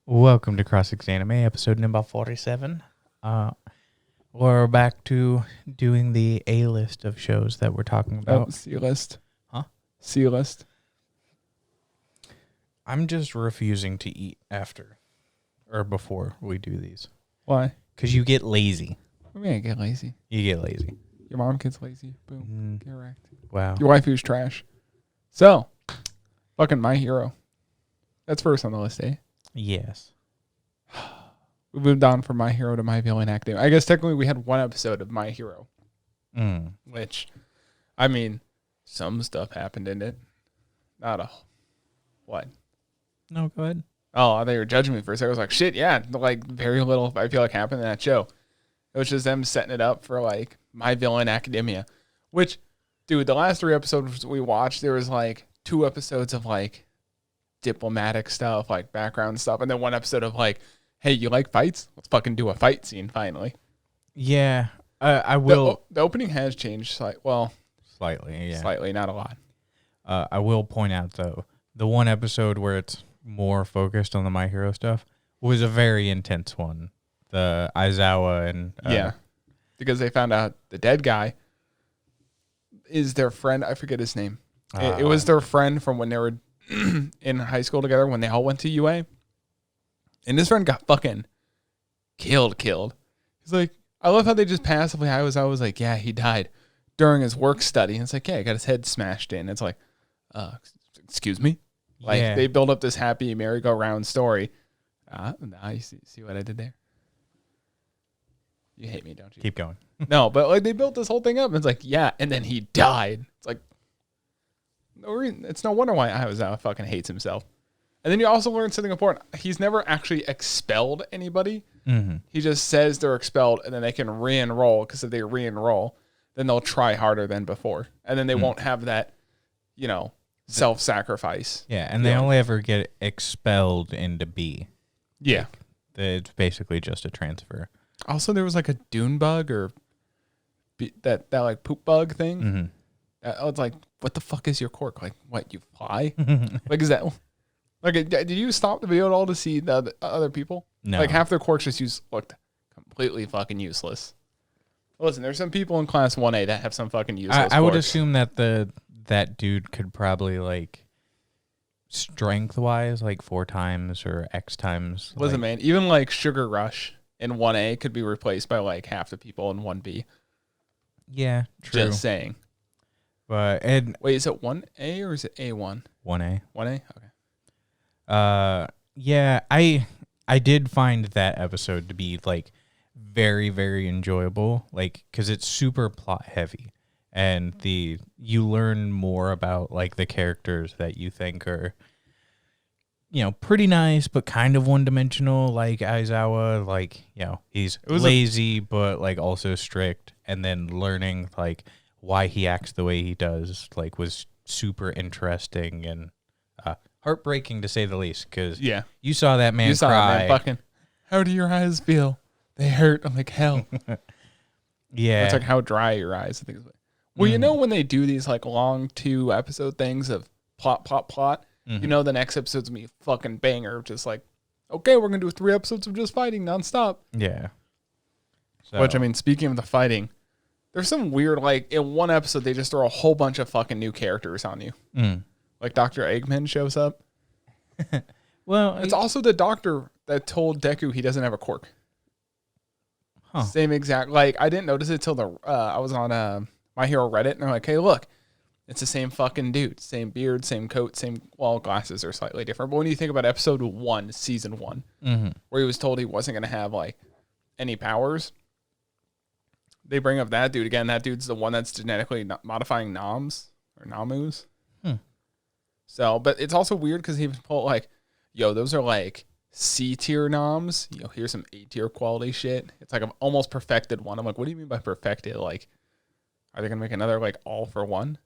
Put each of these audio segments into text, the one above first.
Welcome to ExAnime, episode number 47. We're back to doing the A-list of shows that we're talking about. C-list. Huh? C-list. I'm just refusing to eat after or before we do these. Why? Because you get lazy. What do you mean I get lazy? You get lazy. Your mom gets lazy. Boom. Get wrecked. Wow. Your wife who's trash. So, fucking My Hero. That's first on the list, eh? Yes. We moved on from My Hero to My Villain Academia. I guess technically we had one episode of My Hero. Which, I mean, some stuff happened in it. Not a... What? No, go ahead. Oh, I thought you were judging me for a second. I was like, shit, yeah. Like, very little, I feel like, happened in that show. It was just them setting it up for, like, My Villain Academia. Which, dude, the last 3 episodes we watched, there was, like, 2 episodes of, like, diplomatic stuff, like, background stuff. And then 1 episode of, like, hey, you like fights? Let's fucking do a fight scene, finally. Yeah, I will... The opening has changed, Slightly, yeah. Slightly, not a lot. I will point out, though, the one episode where it's more focused on the My Hero stuff was a very intense one. The Aizawa and... yeah, because they found out the dead guy is their friend. I forget his name. It was their friend from when they were in high school together, when they all went to UA. And this friend got fucking killed. He's like, I love how they just passively, I was like, yeah, he died during his work study. And it's like, yeah, he got his head smashed in. It's like, excuse me? Like, yeah. They build up this happy merry-go-round story. You see what I did there? You hate me, don't you? Keep going. No, but like they built this whole thing up. And it's like, yeah, and then he died. It's like, no reason. It's no wonder why Aizawa fucking hates himself. And then you also learn something important. He's never actually expelled anybody. Mm-hmm. He just says they're expelled, and then they can re-enroll, because if they re-enroll, then they'll try harder than before. And then they won't have that, self-sacrifice. Yeah, and they only ever get expelled into B. Yeah. It's basically just a transfer. Also, there was like a dune bug or that like poop bug thing. Mm-hmm. I was like, what the fuck is your quirk? Like, what, you fly? Like, is that... Like, did you stop the video at all to see the other people? No. Like, half their quirks just looked completely fucking useless. Listen, there's some people in class 1A that have some fucking useless I would quirks. assume that that dude could probably, like, strength-wise, like 4 times or X times. Listen, man, even, like, Sugar Rush in 1A could be replaced by, like, half the people in 1B. Yeah, true. Just saying. But, wait, is it 1A or is it A1? 1A. 1A? Okay. Yeah, I did find that episode to be like very, very enjoyable, like because it's super plot heavy, and you learn more about like the characters that you think are, pretty nice but kind of one dimensional, like Aizawa, like he's lazy but like also strict, and then learning like why he acts the way he does like was super interesting and heartbreaking to say the least, because you saw that man cry. Fucking, how do your eyes feel? They hurt. I'm like, hell. Yeah. It's like, how dry are your eyes? I think. Well, when they do these like long 2 episode things of plot, the next episode's gonna be a fucking banger. Just like, okay, we're gonna do 3 episodes of just fighting nonstop. Yeah. So. Which, I mean, speaking of the fighting, there's some weird, like, in 1 episode, they just throw a whole bunch of fucking new characters on you. Like Dr. Eggman shows up. Well, it's also the doctor that told Deku he doesn't have a quirk. Huh. Same exact. Like, I didn't notice it till I was on My Hero Reddit, and they're like, hey, look, it's the same fucking dude. Same beard, same coat, glasses are slightly different. But when you think about episode 1, season 1, where he was told he wasn't going to have, like, any powers, they bring up that dude again. That dude's the one that's genetically modifying Namus. So, but it's also weird because he pulled like, yo, those are like C-tier noms. Here's some A-tier quality shit. It's like an almost perfected one. I'm like, what do you mean by perfected? Like, are they going to make another like all for one?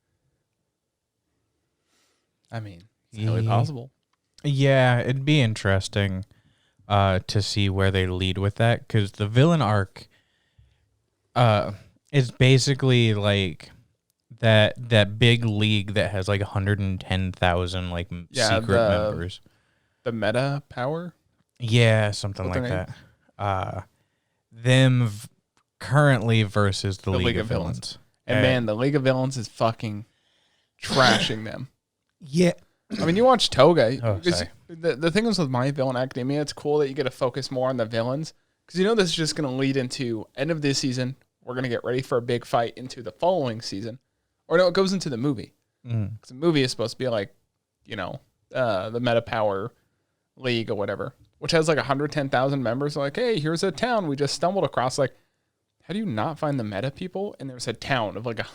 I mean, it's highly possible. Yeah, it'd be interesting to see where they lead with that, because the villain arc is basically like that big league that has like 110,000 like secret members. The meta power? Yeah, something What's like their that. Them currently versus the League of Villains. And man, the League of Villains is fucking trashing them. Yeah. I mean, you watch Toga. Oh, sorry. The thing is with My Villain Academia, it's cool that you get to focus more on the villains. Because you know this is just going to lead into end of this season. We're going to get ready for a big fight into the following season. Or no, it goes into the movie. Because the movie is supposed to be like, the Meta Power League or whatever. Which has like 110,000 members. Like, hey, here's a town we just stumbled across. Like, how do you not find the meta people? And there's a town of like a...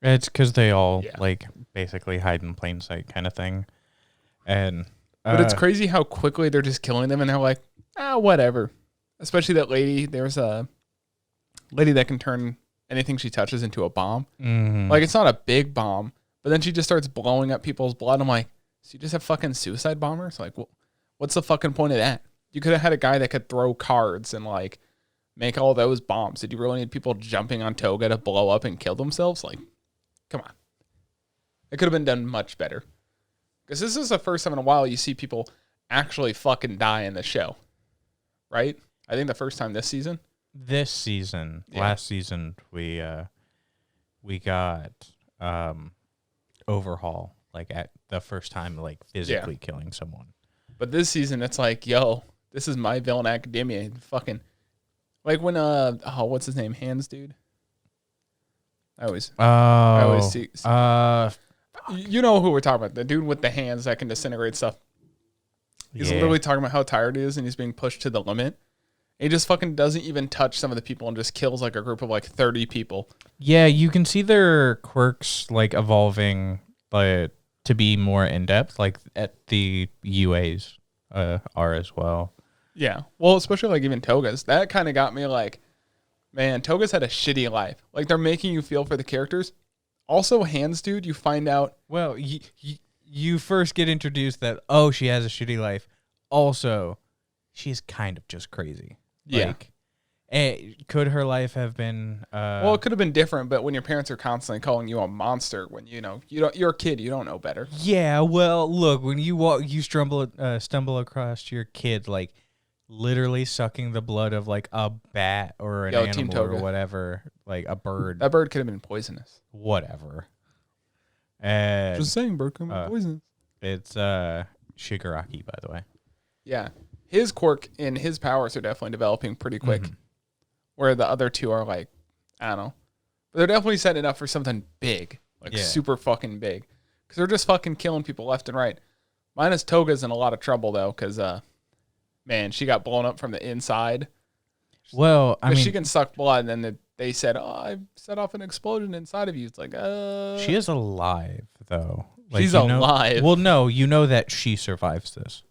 It's because they all like basically hide in plain sight kind of thing. And but it's crazy how quickly they're just killing them and they're like, whatever. Especially that lady. There's a lady that can turn anything she touches into a bomb. Mm-hmm. Like, it's not a big bomb, but then she just starts blowing up people's blood. I'm like, so you just have fucking suicide bombers? Like, what's the fucking point of that? You could have had a guy that could throw cards and like make all those bombs. Did you really need people jumping on Toga to blow up and kill themselves? Like, come on. It could have been done much better. Because this is the first time in a while you see people actually fucking die in the show. Right? I think the first time this season. This season, last season, we got Overhaul, like at the first time, like physically killing someone. But this season, it's like, yo, this is My Villain Academia. Fucking, like when, what's his name? Hands, dude. I always see. You know who we're talking about. The dude with the hands that can disintegrate stuff. He's literally talking about how tired he is and he's being pushed to the limit. He just fucking doesn't even touch some of the people and just kills like a group of like 30 people. Yeah, you can see their quirks like evolving to be more in-depth, like at the UAs are as well. Yeah. Well, especially like even Toga's. That kind of got me like, man, Toga's had a shitty life. Like they're making you feel for the characters. Also, Hands, dude, you find out. Well, you first get introduced that, she has a shitty life. Also, she's kind of just crazy. Yeah. Like, could her life have been... well, it could have been different, but when your parents are constantly calling you a monster, when you're a kid, you don't know better. Yeah, well, look, when you stumble across your kid, like, literally sucking the blood of, like, a bat or an animal or whatever, like a bird. That bird could have been poisonous. Whatever. And just saying, bird could have been poisonous. It's Shigaraki, by the way. Yeah. His quirk and his powers are definitely developing pretty quick. Mm-hmm. Where the other two are like, I don't know. But they're definitely setting it up for something big. Like super fucking big. Because they're just fucking killing people left and right. Minus Toga's in a lot of trouble, though, because, man, she got blown up from the inside. Well, I mean... she can suck blood, and then they said, I set off an explosion inside of you. It's like, She is alive, though. Like, she's alive. Well, no, you know that she survives this.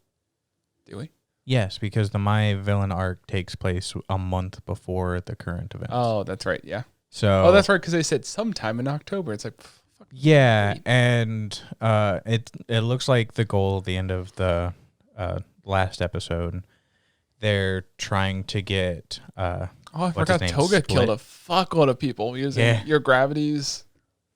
Do we? Yes, because the My Villain arc takes place a month before the current events. Oh, that's right, yeah. So, that's right, because they said sometime in October. It's like, yeah, and it looks like the goal at the end of the last episode, they're trying to get... I forgot Toga killed a fuckload of people using your gravity's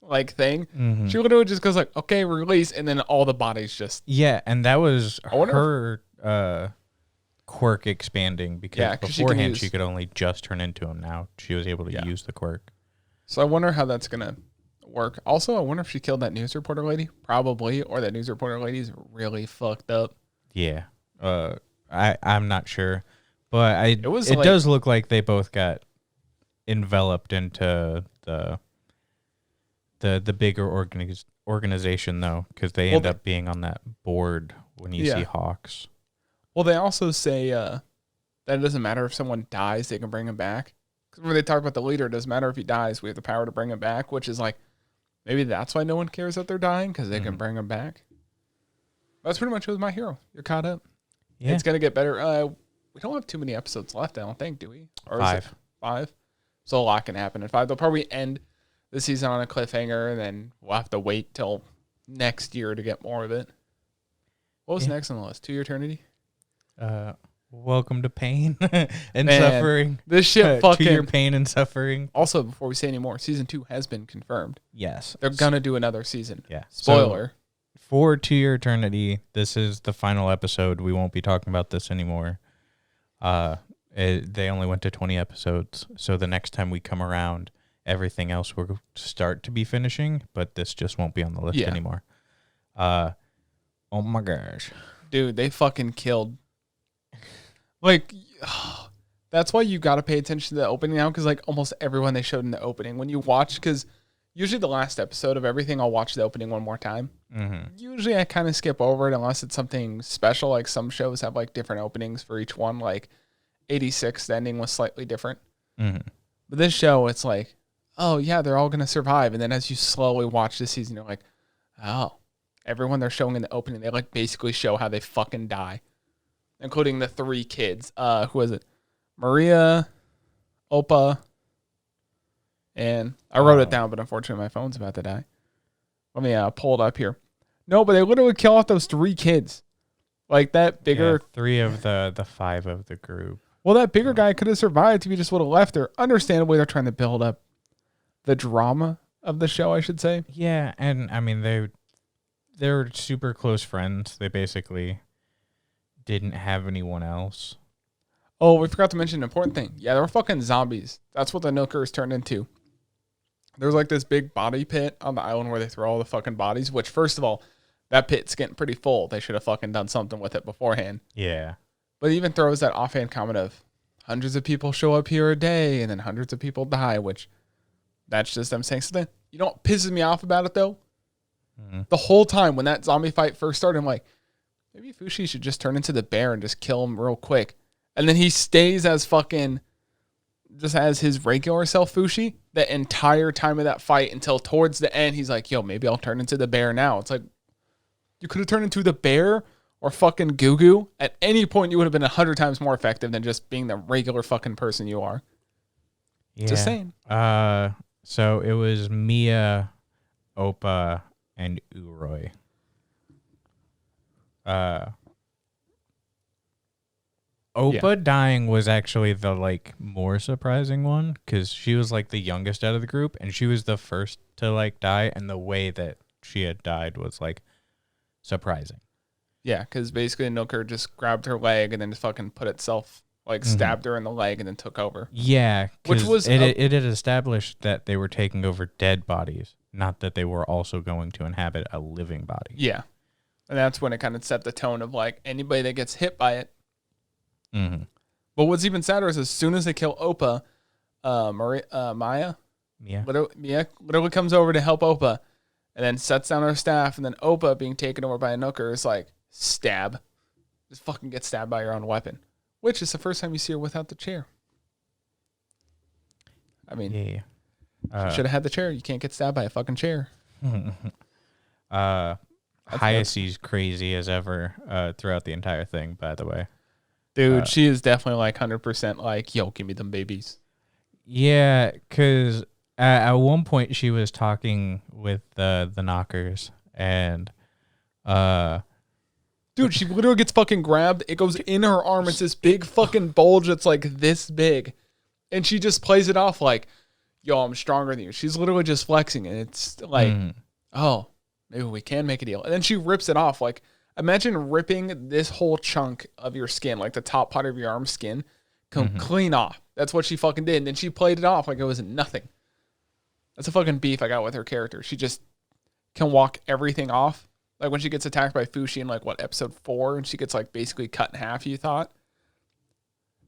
like thing. Mm-hmm. She literally just goes like, okay, release, and then all the bodies just... Yeah, and that was her quirk expanding because beforehand she could only just turn into him. Now she was able to use the quirk. So I wonder how that's going to work. Also, I wonder if she killed that news reporter lady. Probably, or that news reporter lady's really fucked up. Yeah. I'm not sure. But it does look like they both got enveloped into the bigger organization, though, because they end up being on that board when you see Hawks. Well, they also say that it doesn't matter if someone dies, they can bring him back. Because when they talk about the leader, it doesn't matter if he dies, we have the power to bring him back, which is like, maybe that's why no one cares that they're dying, because they can bring him back. That's pretty much who's my hero. You're caught up. Yeah. It's going to get better. We don't have too many episodes left, I don't think, do we? Or 5. Is it 5? So a lot can happen in 5. They'll probably end the season on a cliffhanger, and then we'll have to wait till next year to get more of it. What was next on the list? To Your Eternity? Welcome to pain and suffering. This shit fucking... To Your Pain and Suffering. Also, before we say any more, season 2 has been confirmed. Yes. They're going to do another season. Yeah. Spoiler. So for To Your Eternity, this is the final episode. We won't be talking about this anymore. They only went to 20 episodes, so the next time we come around, everything else will start to be finishing, but this just won't be on the list anymore. Oh my gosh. Dude, they fucking killed. Like, that's why you got to pay attention to the opening now, because like almost everyone they showed in the opening, when you watch, because usually the last episode of everything, I'll watch the opening one more time. Mm-hmm. Usually I kind of skip over it unless it's something special, like some shows have like different openings for each one, like 86, the ending was slightly different. Mm-hmm. But this show, it's like, oh yeah, they're all going to survive, and then as you slowly watch this season, you're like, oh. Everyone they're showing in the opening, they like basically show how they fucking die, including the 3 kids. Who was it? Maria, Opa, and I wrote it down, but unfortunately my phone's about to die. Let me pull it up here. No, but they literally kill off those 3 kids. Like that bigger... Yeah, 3 of the 5 of the group. Well, that bigger guy could have survived if he just would have left her. Understandably, they're trying to build up the drama of the show, I should say. Yeah, and I mean, they're super close friends. They basically didn't have anyone else. Oh, we forgot to mention an important thing. Yeah, they were fucking zombies. That's what the Nookers turned into. There's like this big body pit on the island where they throw all the fucking bodies, which first of all, that pit's getting pretty full. They should have fucking done something with it beforehand. Yeah. But it even throws that offhand comment of hundreds of people show up here a day and then hundreds of people die, which that's just them saying something. You know what pisses me off about it though? Mm-hmm. The whole time when that zombie fight first started, I'm like, maybe Fushi should just turn into the bear and just kill him real quick. And then he stays as fucking, just as his regular self, Fushi, the entire time of that fight until towards the end, he's like, yo, maybe I'll turn into the bear now. It's like, you could have turned into the bear or fucking Goo Goo. At any point, you would have been 100 times more effective than just being the regular fucking person you are. Yeah. Just saying. So it was Mia, Oppa, and Uroi. Oppa dying was actually the like more surprising one because she was like the youngest out of the group and she was the first to like die, and the way that she had died was like surprising. Yeah, because basically Nooker just grabbed her leg and then just fucking put itself like stabbed her in the leg and then took over. Yeah, which was it had established that they were taking over dead bodies, not that they were also going to inhabit a living body. Yeah, and that's when it kind of set the tone of like anybody that gets hit by it. Mm-hmm. But what's even sadder is as soon as they kill Oppa, Mia literally comes over to help Oppa and then sets down her staff, and then Oppa being taken over by a Nooker is like, stab. Just fucking get stabbed by your own weapon. Which is the first time you see her without the chair. I mean, she should have had the chair. You can't get stabbed by a fucking chair. Hayasee's crazy as ever throughout the entire thing, by the way. Dude, she is definitely like 100% like, yo, give me them babies. Yeah, because at one point she was talking with the knockers, and dude, she literally gets fucking grabbed. It goes in her arm. It's this big fucking bulge that's like this big. And she just plays it off like, yo, I'm stronger than you. She's literally just flexing. And it's like, oh, maybe we can make a deal. And then she rips it off. Like, imagine ripping this whole chunk of your skin, like the top part of your arm skin, clean off. That's what she fucking did. And then she played it off like it was nothing. That's a fucking beef I got with her character. She just can walk everything off. Like when she gets attacked by Fushi in like episode 4, and she gets like basically cut in half, you thought.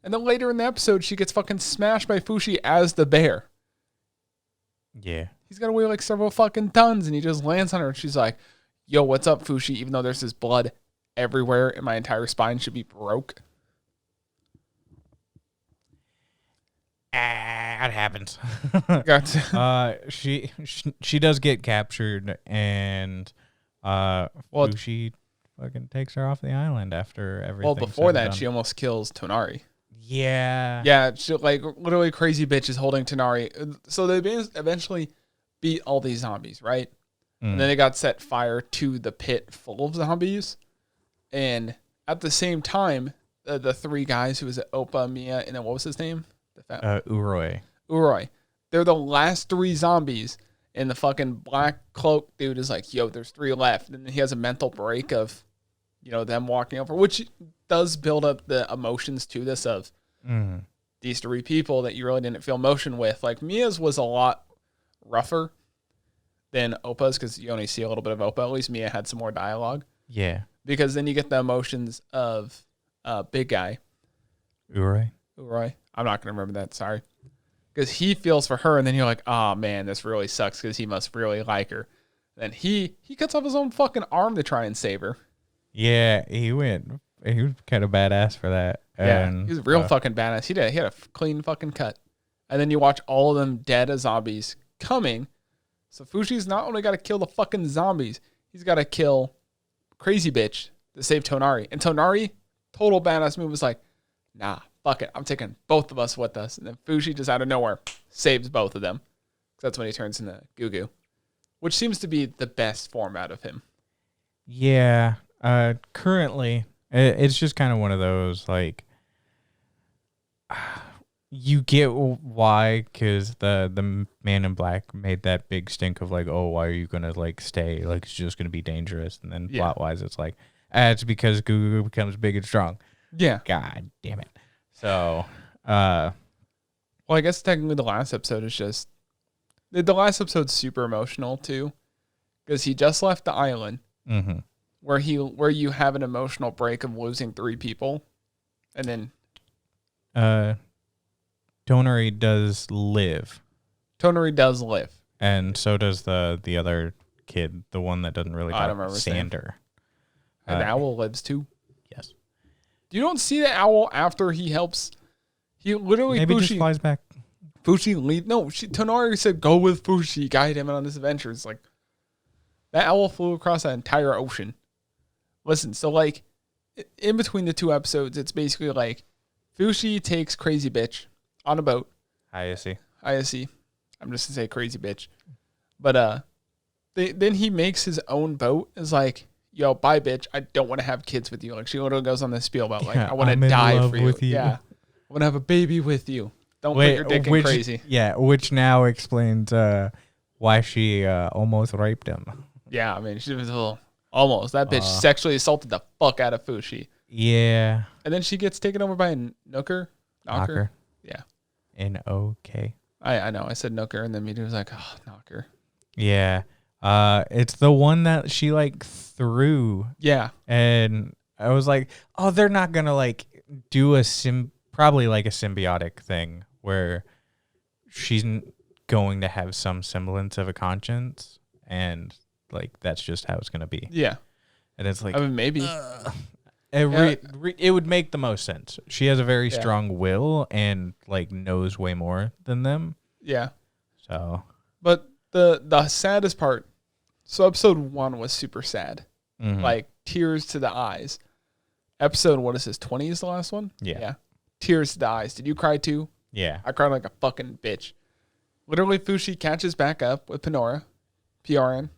And then later in the episode, she gets fucking smashed by Fushi as the bear. Yeah. He's got to weigh like several fucking tons, and he just lands on her, and she's like, yo, what's up, Fushi? Even though there's this blood everywhere and my entire spine should be broke. It happens. She does get captured, and Fushi fucking takes her off the island after everything. Well, before that, she almost kills Tonari. Yeah. Yeah, she, like literally crazy bitch is holding Tonari. So they eventually beat all these zombies, right? And then they got set fire to the pit full of zombies. And at the same time, the 3 guys who was Oppa, Mia, and then what was his name? Uroi. They're the last 3 zombies. And the fucking black cloak dude is like, yo, there's 3 left. And then he has a mental break of, them walking over, which does build up the emotions to this of these 3 people that you really didn't feel emotion with. Like, Mia's was a lot rougher than Oppa's because you only see a little bit of Oppa. At least Mia had some more dialogue. Yeah. Because then you get the emotions of big guy. Uray. I'm not going to remember that. Sorry. Because he feels for her, and then you're like, oh, man, this really sucks because he must really like her. Then he cuts off his own fucking arm to try and save her. Yeah, he was kind of badass for that. Yeah, And, he was real fucking badass. He had a clean fucking cut. And then you watch all of them dead as zombies coming. So Fushi's not only got to kill the fucking zombies, he's got to kill Crazy Bitch to save Tonari. And Tonari, total badass move, was like, nah, fuck it. I'm taking both of us with us. And then Fushi just out of nowhere saves both of them. That's when he turns into Goo, which seems to be the best form out of him. Yeah. Currently, it's just kind of one of those, like, you get why, because the Man in Black made that big stink of, like, oh, why are you going to, like, stay? Like, it's just going to be dangerous. And then plot-wise, it's like, it's because Goo becomes big and strong. Yeah. God damn it. So, well, I guess technically the last episode is just, the last episode's super emotional, too, because he just left the island. Mm-hmm. Where you have an emotional break of losing 3 people, and then Tonari does live. And so does the other kid, the one that doesn't really talk. I don't remember Sander. And the owl lives too. Yes. You don't see the owl after he helps. He literally maybe Fushi just flies back. Fushi leave. No, Tonari said go with Fushi, guide him on this adventure. It's like that owl flew across that entire ocean. Listen, so like in between the 2 episodes, it's basically like Fushi takes Crazy Bitch on a boat. ISE. I'm just gonna say Crazy Bitch. But then he makes his own boat. Is like, yo, bye bitch. I don't want to have kids with you. Like she literally goes on this spiel about like, I want to die for you. Yeah. I want to have a baby with you. Don't put your dick in crazy. Yeah, which now explains why she almost raped him. Yeah, I mean, she was a little almost. That bitch sexually assaulted the fuck out of Fushi. Yeah. And then she gets taken over by a Knocker. Yeah. N-O-K. I know. I said Nooker, and then Meteor was like, oh, Knocker. Yeah. It's the one that she like threw. Yeah. And I was like, oh, they're not going to like do probably like a symbiotic thing where she's going to have some semblance of a conscience, and like that's just how it's going to be. Yeah. And it's like, I mean, maybe. It would make the most sense. She has a very strong will and like knows way more than them. Yeah. So, but the saddest part, so episode 1 was super sad. Mm-hmm. Like tears to the eyes. Episode, what is this, 20 is the last one? Yeah. Tears to the eyes. Did you cry too? Yeah. I cried like a fucking bitch. Literally, Fushi catches back up with Pinora, PRN.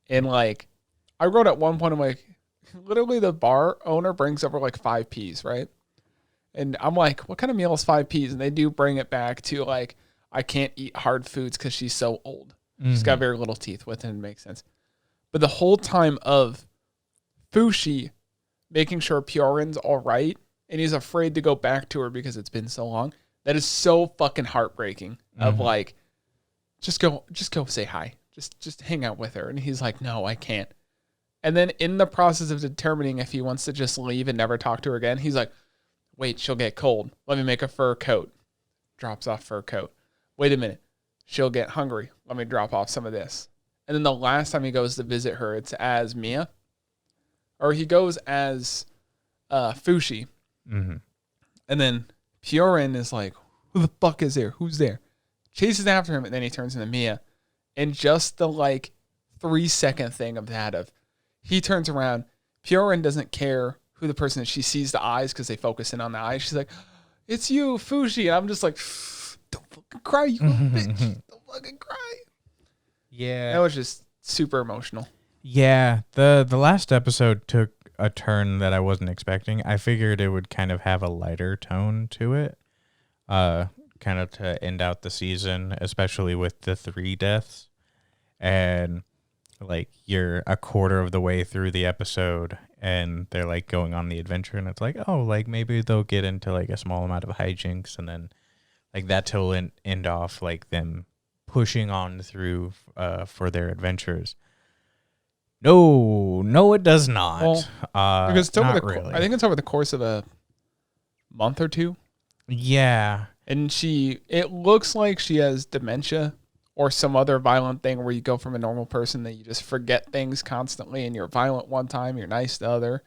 And like, I wrote at one point, I'm like, literally the bar owner brings over like 5 peas, right? And I'm like, what kind of meal is 5 peas? And they do bring it back to like, I can't eat hard foods because she's so old. Mm-hmm. She's got very little teeth with it, and it makes sense. But the whole time of Fushi making sure Piorin's all right, and he's afraid to go back to her because it's been so long, that is so fucking heartbreaking. Mm-hmm. Of like, just go say hi. Just hang out with her. And he's like, no, I can't. And then in the process of determining if he wants to just leave and never talk to her again, he's like, wait, she'll get cold. Let me make a fur coat. Drops off fur coat. Wait a minute. She'll get hungry. Let me drop off some of this. And then the last time he goes to visit her, it's as Mia. Or he goes as Fushi. Mm-hmm. And then Piorin is like, who the fuck is there? Who's there? Chases after him, and then he turns into Mia. And just the like 3-second thing of that of he turns around, Piorin doesn't care who the person is. She sees the eyes because they focus in on the eyes. She's like, it's you, Fushi. And I'm just like, don't fucking cry, you little bitch. Don't fucking cry. Yeah. That was just super emotional. Yeah. The last episode took a turn that I wasn't expecting. I figured it would kind of have a lighter tone to it. Kind of to end out the season, especially with the 3 deaths. and like you're a quarter of the way through the episode and they're like going on the adventure, and it's like, oh, like maybe they'll get into like a small amount of hijinks, and then like that's will end off like them pushing on through for their adventures. No, it does not. Well, because it's over not really. I think it's over the course of a month or two. Yeah. And it looks like she has dementia or some other violent thing where you go from a normal person that you just forget things constantly and you're violent one time, you're nice the other.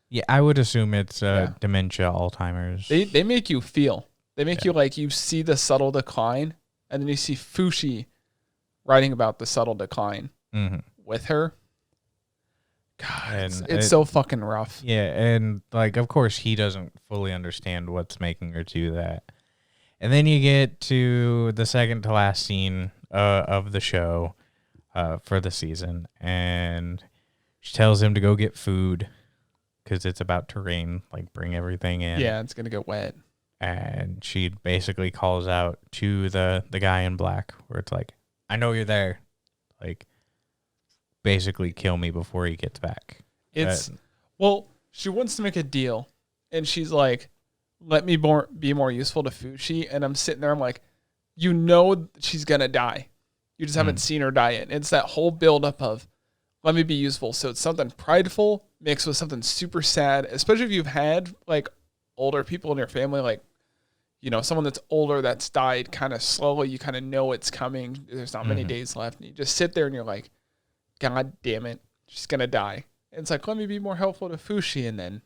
Yeah, I would assume it's dementia, Alzheimer's. They make you feel. They make you like you see the subtle decline, and then you see Fushi writing about the subtle decline with her. God, it's so fucking rough. Yeah, and like of course he doesn't fully understand what's making her do that. And then you get to the second to last scene of the show for the season, and she tells him to go get food because it's about to rain, like bring everything in. Yeah, it's gonna get wet. And she basically calls out to the guy in black, where it's like, I know you're there. Like, basically kill me before he gets back. Well, she wants to make a deal, and she's like, let me be more useful to Fushi. And I'm sitting there, I'm like, you know she's going to die. You just haven't seen her die yet. It's that whole buildup of, let me be useful. So it's something prideful mixed with something super sad, especially if you've had like older people in your family, like, you know, someone that's older that's died kind of slowly. You kind of know it's coming. There's not many days left. And you just sit there and you're like, God damn it, she's going to die. And it's like, let me be more helpful to Fushi. And then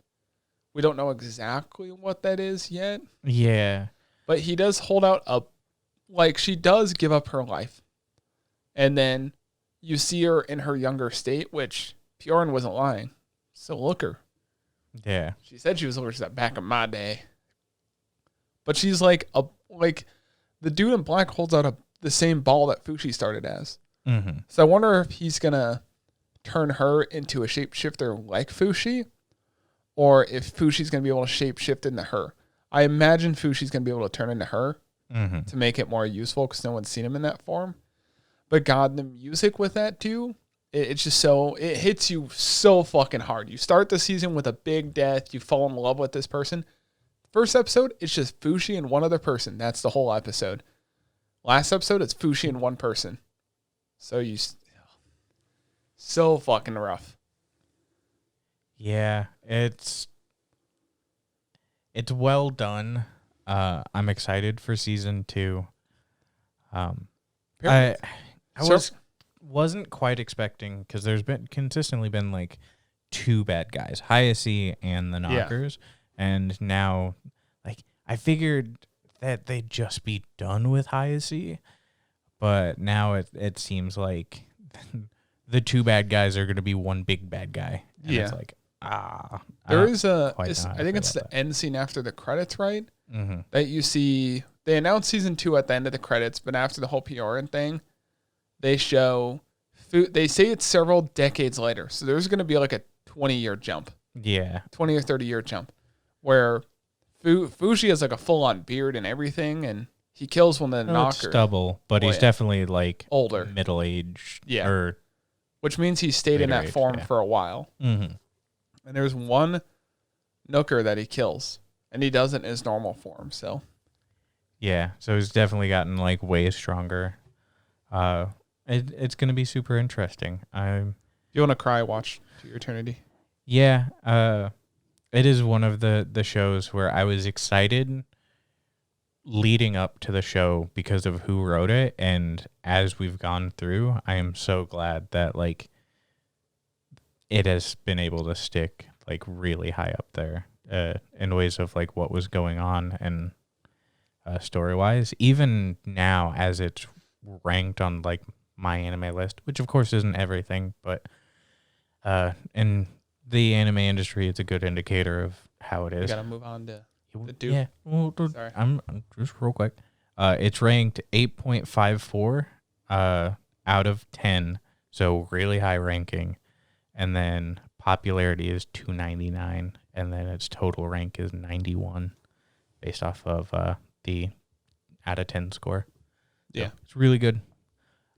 we don't know exactly what that is yet. Yeah. But he does hold out she does give up her life. And then you see her in her younger state, which Bjorn wasn't lying. So look her. Yeah. She said she was older. She's like, back in my day. But she's like the dude in black holds out the same ball that Fushi started as. Mm-hmm. So I wonder if he's going to turn her into a shapeshifter like Fushi, or if Fushi's going to be able to shapeshift into her. I imagine Fushi's going to be able to turn into her to make it more useful because no one's seen him in that form. But God, the music with that too, it's just it hits you so fucking hard. You start the season with a big death. You fall in love with this person. First episode, it's just Fushi and one other person. That's the whole episode. Last episode, it's Fushi and one person. So fucking rough. Yeah, it's well done. I'm excited for season 2. I wasn't quite expecting, because there's consistently been like 2 bad guys, Hayase and the Knockers. Yeah. And now, like, I figured that they'd just be done with Hayase, but now it seems like the 2 bad guys are going to be one big bad guy. And it's like, there is I think it's the end scene after the credits, right? Mm-hmm. That you see, they announced season 2 at the end of the credits, but after the whole PR thing, they say it's several decades later. So there's going to be like a 20-year jump. Yeah. 20 or 30-year jump. Where Fushi has like a full-on beard and everything, and he kills one of the Knockers. Stubble, but he's definitely like older, middle-aged. Yeah, or which means he stayed in that form for a while. Mm-hmm. And there's one Nooker that he kills, and he does it in his normal form. So yeah, so he's definitely gotten like way stronger. It's gonna be super interesting. You want to cry? Watch To Your Eternity. Yeah. It is one of the shows where I was excited leading up to the show because of who wrote it, and as we've gone through, I am so glad that like it has been able to stick like really high up there in ways of like what was going on and story wise. Even now, as it's ranked on like my anime list, which of course isn't everything, but in the anime industry, it's a good indicator of how it is. We gotta move on to the dude. Yeah, well, sorry. I'm just real quick. It's ranked 8.54 out of 10, so really high ranking. And then popularity is 299, and then its total rank is 91, based off of the out of 10 score. Yeah, so it's really good.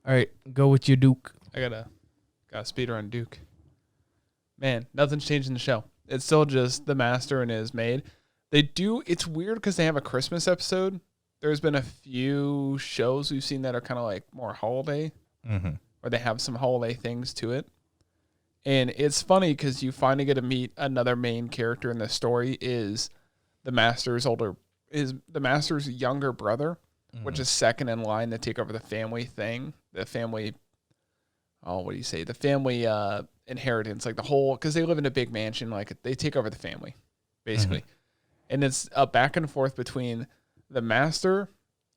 All right, go with your Duke. I got a speeder on Duke. Man, nothing's changed in the show. It's still just the master and his maid. It's weird because they have a Christmas episode. There's been a few shows we've seen that are kind of like more holiday, or they have some holiday things to it. And it's funny because you finally get to meet another main character in the story is the master's younger brother, which is second in line to take over the family thing. The family, the family inheritance, like the whole, because they live in a big mansion, like they take over the family, basically. And it's a back and forth between the master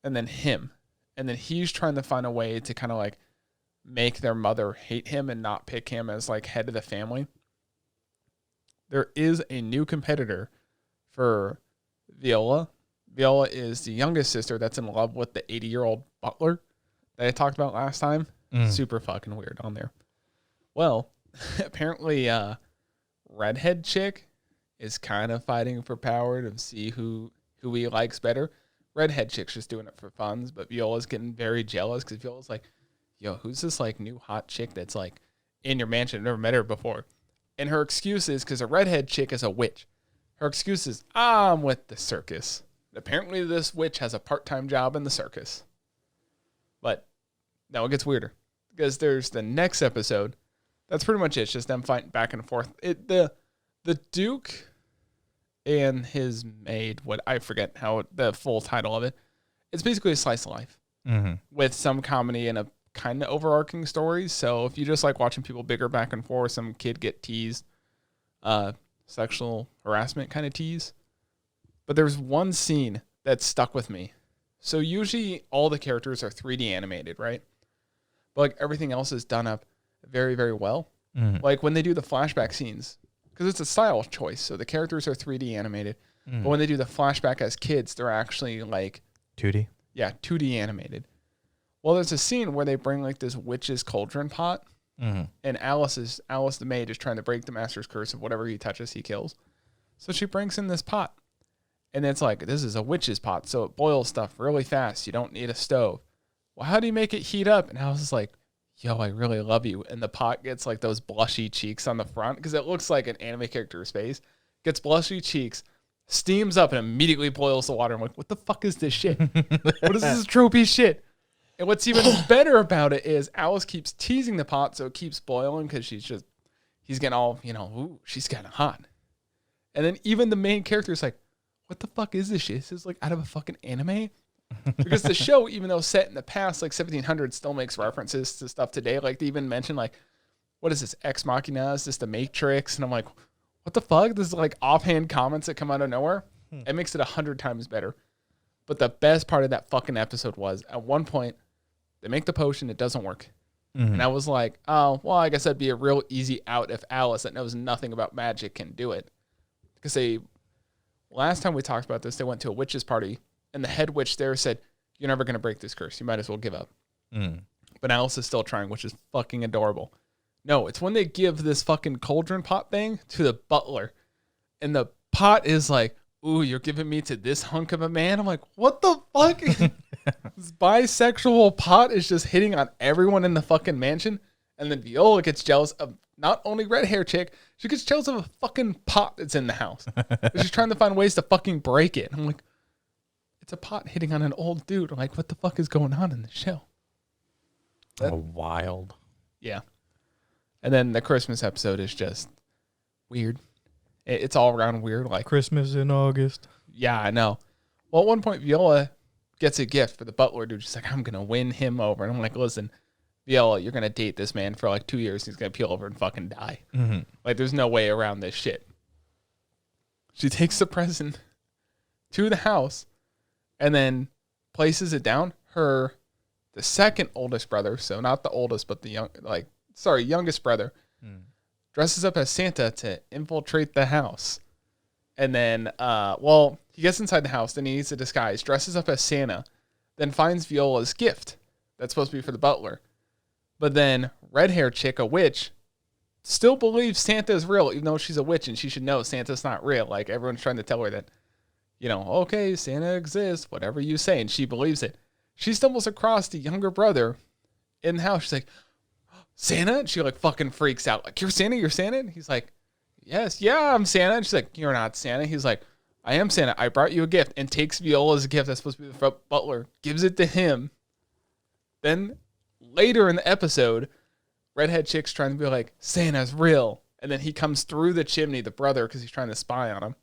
and then him. And then he's trying to find a way to kind of like make their mother hate him and not pick him as like head of the family. There is a new competitor for Viola. Viola is the youngest sister that's in love with the 80-year-old butler that I talked about last time. Super fucking weird on there. Well, apparently redhead chick is kind of fighting for power to see who he likes better. Redhead chick's just doing it for funs, but Viola's getting very jealous because Viola's like, yo, who's this like new hot chick that's like in your mansion? I've never met her before. And her excuse is because a redhead chick is a witch. Her excuse is, I'm with the circus. Apparently this witch has a part-time job in the circus. But now it gets weirder because there's the next episode. That's pretty much it. It's just them fighting back and forth. The Duke and his maid, what I forget how the full title of it. It's basically a slice of life with some comedy and a kind of overarching story. So if you just like watching people bicker back and forth, some kid get teased, sexual harassment kind of tease. But there's one scene that stuck with me. So usually all the characters are 3D animated, right? But like everything else is done up very, very well. Like when they do the flashback scenes, because it's a style choice. So the characters are 3D animated. But when they do the flashback as kids, they're actually like 2D. Yeah, 2D animated. Well, there's a scene where they bring like this witch's cauldron pot, and Alice the maid is trying to break the master's curse of whatever he touches, he kills. So she brings in this pot, and it's like, this is a witch's pot, so it boils stuff really fast. You don't need a stove. Well, how do you make it heat up? And I was like, yo, I really love you. And the pot gets like those blushy cheeks on the front because it looks like an anime character's face. Gets blushy cheeks, steams up, and immediately boils the water. I'm like, what the fuck is this shit? What is this tropey shit? And what's even better about it is Alice keeps teasing the pot so it keeps boiling because he's getting all, ooh, she's kind of hot. And then even the main character is like, what the fuck is this shit? Is this like out of a fucking anime? Because the show, even though set in the past, like 1700, still makes references to stuff today. Like they even mention like, what is this, Ex Machina? Is this the Matrix? And I'm like, what the fuck? This is like offhand comments that come out of nowhere. It makes it 100 times better. But the best part of that fucking episode was at one point, they make the potion, it doesn't work. And I was like, oh, well, I guess that'd be a real easy out if Alice that knows nothing about magic can do it. Because last time we talked about this, they went to a witch's party, and the head witch there said, you're never going to break this curse. You might as well give up. But Alice is still trying, which is fucking adorable. No, it's when they give this fucking cauldron pot thing to the butler, and the pot is like, ooh, you're giving me to this hunk of a man? I'm like, what the fuck? This bisexual pot is just hitting on everyone in the fucking mansion. And then Viola gets jealous of not only red hair chick, she gets jealous of a fucking pot that's in the house. She's trying to find ways to fucking break it. I'm like, it's a pot hitting on an old dude. I'm like, what the fuck is going on in the show? Wild. Yeah. And then the Christmas episode is just weird. It's all around weird. Like Christmas in August. Yeah, I know. Well, at one point, Viola gets a gift for the butler dude. She's like, I'm going to win him over. And I'm like, listen, Viola, you're going to date this man for like 2 years. He's going to peel over and fucking die. Like, there's no way around this shit. She takes the present to the house and then places it down. The second oldest brother, so not the oldest, but the youngest brother, dresses up as Santa to infiltrate the house. And then, he gets inside the house, then he needs a disguise, dresses up as Santa, then finds Viola's gift that's supposed to be for the butler. But then red hair chick, a witch, still believes Santa is real, even though she's a witch and she should know Santa's not real. Like everyone's trying to tell her that, okay, Santa exists, whatever you say. And she believes it. She stumbles across the younger brother in the house. She's like, Santa? And she like fucking freaks out. Like, you're Santa? You're Santa? And he's like, yes, yeah, I'm Santa. And she's like, you're not Santa. He's like, I am Santa. I brought you a gift. And takes Viola's gift that's supposed to be the butler, gives it to him. Then later in the episode, redhead chick's trying to be like, Santa's real. And then he comes through the chimney, the brother, because he's trying to spy on him.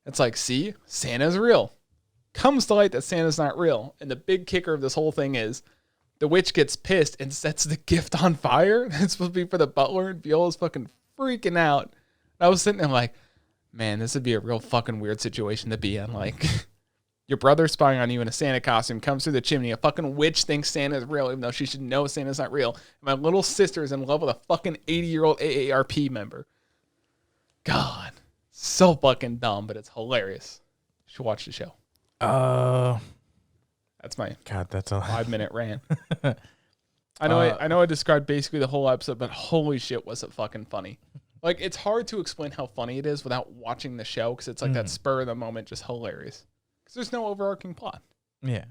It's like, see, Santa's real. Comes to light that Santa's not real. And the big kicker of this whole thing is the witch gets pissed and sets the gift on fire. It's supposed to be for the butler, and Viola's fucking freaking out. And I was sitting there like, man, this would be a real fucking weird situation to be in. Like, your brother spying on you in a Santa costume comes through the chimney. A fucking witch thinks Santa's real, even though she should know Santa's not real. And my little sister is in love with a fucking 80-year-old AARP member. God, so fucking dumb, but it's hilarious. You should watch the show. That's my that's a 5-minute rant. I know I described basically the whole episode, but holy shit, was it fucking funny. Like, it's hard to explain how funny it is without watching the show, because it's like that spur of the moment, just hilarious. Because there's no overarching plot. Yeah.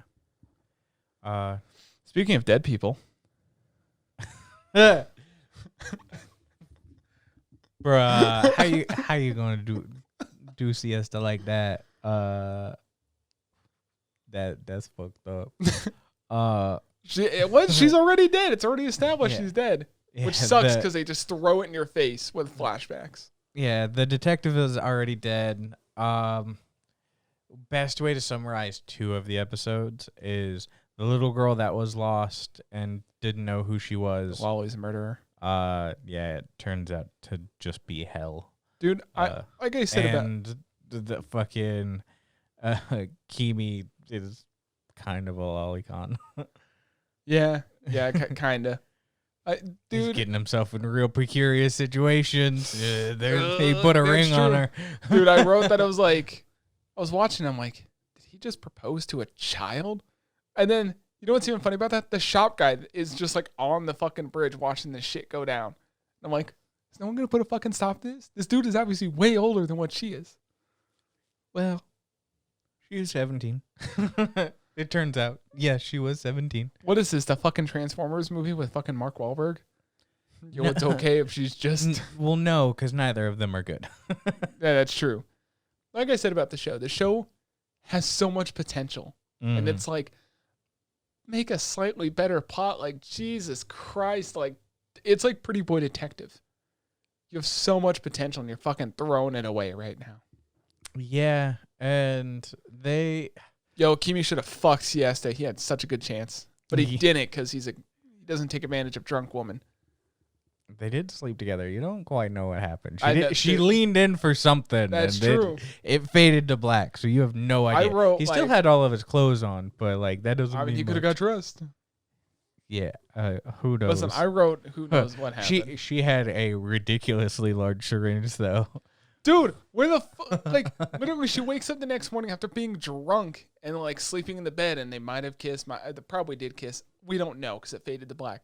Speaking of dead people. Bruh, how you gonna do siesta like that? That's fucked up. She's already dead. It's already established she's dead. Yeah, Which sucks because they just throw it in your face with flashbacks. Yeah, the detective is already dead. Best way to summarize 2 of the episodes is the little girl that was lost and didn't know who she was. Wally's a murderer. Yeah, it turns out to just be hell. Dude, like I said and the fucking Kimi is kind of a lolicon. yeah, kind of. Dude, he's getting himself in real precarious situations. They put a ring on her. Dude, I wrote that. I was watching. I'm like, did he just propose to a child? And then, you know what's even funny about that? The shop guy is just like on the fucking bridge watching this shit go down. And I'm like, is no one going to put a fucking stop to this? This dude is obviously way older than what she is. Well, she was 17. It turns out, yes, she was 17. What is this? The fucking Transformers movie with fucking Mark Wahlberg? It's okay if she's just... Well, no, because neither of them are good. Yeah, that's true. Like I said about the show has so much potential. And it's like, make a slightly better plot. Like, Jesus Christ. Like, it's like Pretty Boy Detective. You have so much potential and you're fucking throwing it away right now. Yeah, and they... Yo, Kimi should have fucked Siesta. He had such a good chance. But he didn't because he doesn't take advantage of drunk woman. They did sleep together. You don't quite know what happened. She Dude, leaned in for something. That's true. It faded to black, so you have no idea. He still had all of his clothes on, but like that doesn't mean he could have got dressed. Yeah, who knows? Listen, I wrote who knows what happened. She had a ridiculously large syringe, though. Dude, where the fuck? Like, literally, she wakes up the next morning after being drunk and, like, sleeping in the bed, and they might have kissed. They probably did kiss. We don't know because it faded to black.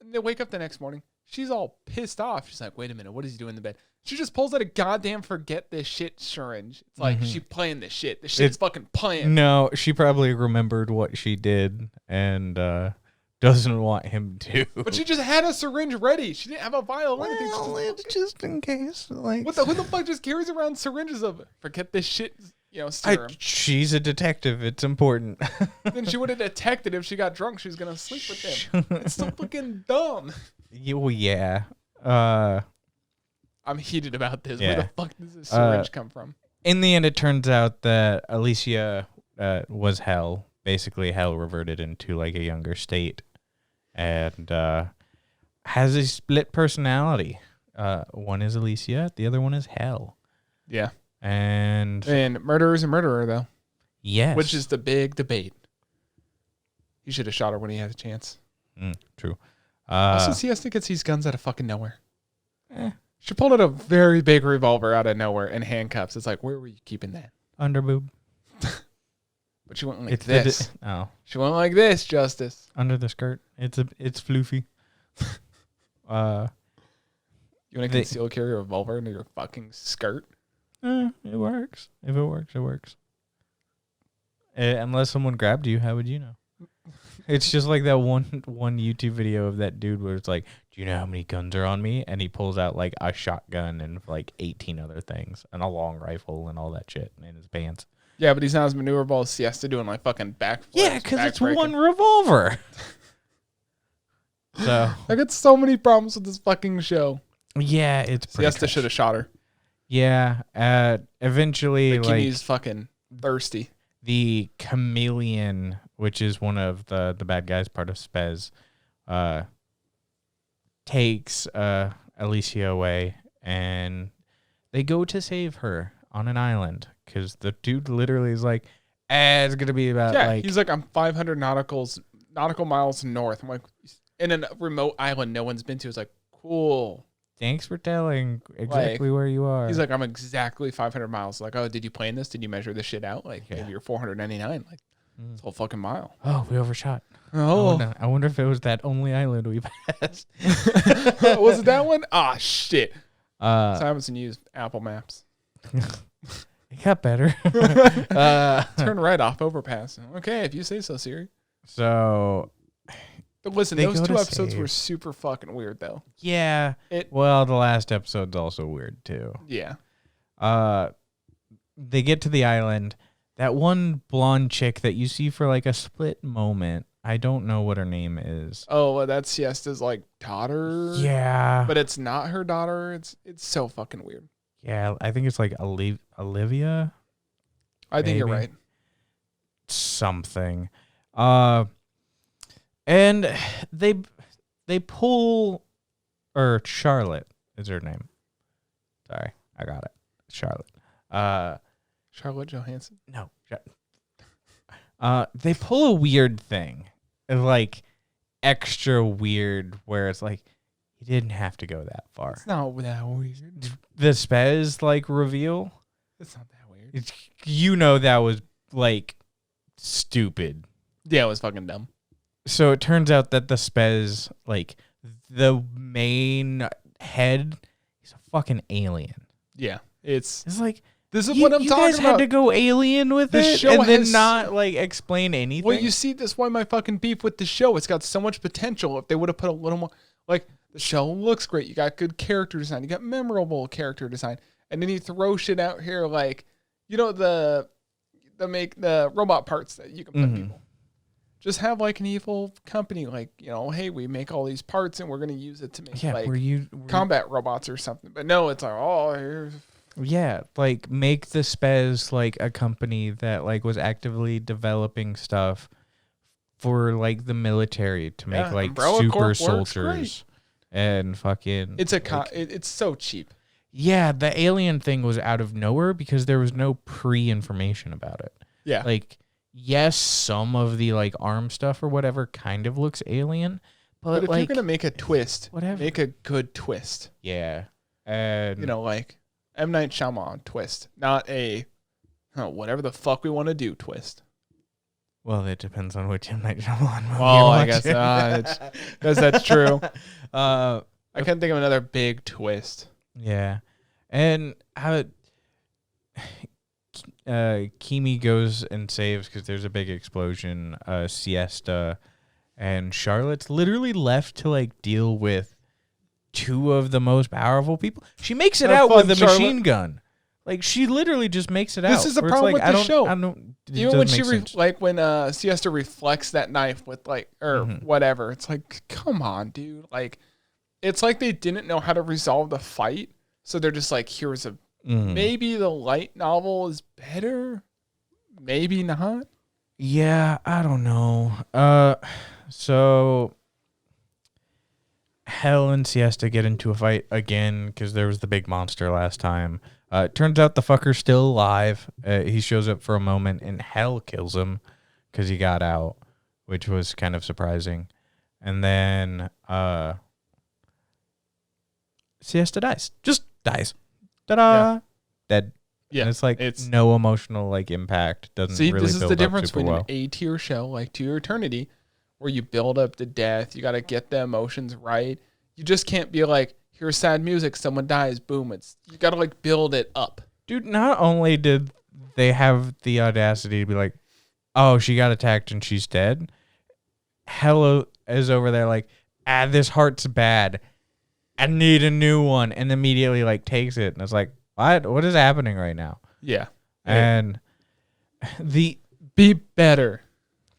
And they wake up the next morning. She's all pissed off. She's like, wait a minute, what is he doing in the bed? She just pulls out a goddamn forget this shit syringe. It's like, she playing this shit. This shit's fucking playing. No, she probably remembered what she did and doesn't want him to. But she just had a syringe ready. She didn't have a vial or anything. Well, it's just in case. Like, who the fuck just carries around syringes of forget this shit, serum? She's a detective. It's important. Then she would have detected if she got drunk she was going to sleep with him. It's so fucking dumb. Well, yeah. I'm heated about this. Yeah. Where the fuck does this syringe come from? In the end, it turns out that Alicia was Hell. Basically, Hell reverted into like a younger state and has a split personality. One is Alicia, the other one is Hell. Yeah. And murderer's a murderer, though. Yes. Which is the big debate. He should have shot her when he had a chance. True. Also, Siesta gets these guns out of fucking nowhere. She pulled out a very big revolver out of nowhere and handcuffs. It's like, where were you keeping that? Under boob. But she went like this. She went like this, Justus. Under the skirt. It's floofy. You want to conceal carry a revolver under your fucking skirt? It works. If it works, it works. Unless someone grabbed you, how would you know? It's just like that one YouTube video of that dude where it's like, do you know how many guns are on me? And he pulls out like a shotgun and like 18 other things and a long rifle and all that shit in his pants. Yeah, but he's not as maneuverable as Siesta doing like fucking backflips. Yeah, because it's one revolver. So I got so many problems with this fucking show. Yeah, it's pretty Siesta should have shot her. Yeah, eventually, but Kimmy's fucking thirsty. The chameleon, which is one of the bad guys, part of Spez, takes Alicia away, and they go to save her on an island because the dude literally is like, it's gonna be about he's like, I'm 500 nautical miles north. I'm like, in a remote island no one's been to. It's like, cool. Thanks for telling exactly where you are. He's like, I'm exactly 500 miles. Like, oh, did you plan this? Did you measure this shit out? Like, maybe you're 499. Like, it's a whole fucking mile. Oh, we overshot. Oh. I wonder if it was that only island we passed. Was it that one? Ah, shit. Simonson used Apple Maps. It got better. Turn right off, overpass. Okay, if you say so, Siri. So... Listen, those two episodes were super fucking weird, though. Yeah. Well, the last episode's also weird, too. Yeah. They get to the island. That one blonde chick that you see for, like, a split moment. I don't know what her name is. Oh, well, that's Siesta's, like, daughter? Yeah. But it's not her daughter. It's so fucking weird. Yeah, I think it's, like, Olivia? I think you're right. Something. And they pull, or Charlotte is her name. Sorry, I got it. Charlotte. Charlotte Johansson? No. They pull a weird thing. Like, extra weird, where it's like, you didn't have to go that far. It's not that weird. The Spez, like, reveal. It's not that weird. That was, like, stupid. Yeah, it was fucking dumb. So it turns out that the Spez, like, the main head, he's a fucking alien. Yeah. It's like, this is what I'm talking about. You guys had to go alien with it and then not, like, explain anything? Well, you see, that's why my fucking beef with the show. It's got so much potential. If they would have put a little more, like, the show looks great. You got good character design. You got memorable character design. And then you throw shit out here like, the robot parts that you can put people. Just have like an evil company, like, hey, we make all these parts and we're going to use it to make combat robots or something. But no, it's like, here's. Yeah, like make the Spez like a company that like was actively developing stuff for like the military to make like Umbrella super Corp soldiers and fucking. It's so cheap. Yeah, the alien thing was out of nowhere because there was no pre-information about it. Yeah. Like, yes, some of the like arm stuff or whatever kind of looks alien, but if like, you're gonna make a twist, whatever, make a good twist. Yeah, and like M. Night Shyamalan twist, not a whatever the fuck we want to do twist. Well, it depends on which M. Night Shyamalan movie. Well, I guess that's true. I can't think of another big twist. Yeah, and how. Kimi goes and saves because there's a big explosion. Siesta and Charlotte's literally left to like deal with two of the most powerful people. She makes it out with a machine gun. Like she literally just makes it out. This is the problem with the show. Even when when Siesta reflects that knife with like whatever, it's like, come on, dude. Like it's like they didn't know how to resolve the fight, so they're just like, here's a. Maybe the light novel is better. Maybe not. Yeah, I don't know. So Hell and Siesta get into a fight again because there was the big monster last time. Turns out the fucker's still alive. He shows up for a moment and Hell kills him because he got out, which was kind of surprising. And then Siesta dies. Just dies. Ta-da! Yeah. Dead. Yeah, and it's no emotional like impact. Doesn't really this is build the difference up super between well. An A-tier show like To Your Eternity, where you build up the death. You got to get the emotions right. You just can't be like, here's sad music, someone dies, boom. You got to like build it up. Dude, not only did they have the audacity to be like, oh, she got attacked and she's dead. Hell is over there like, this heart's bad. I need a new one, and immediately like takes it, and it's like, what is happening right now? Yeah. And the be better.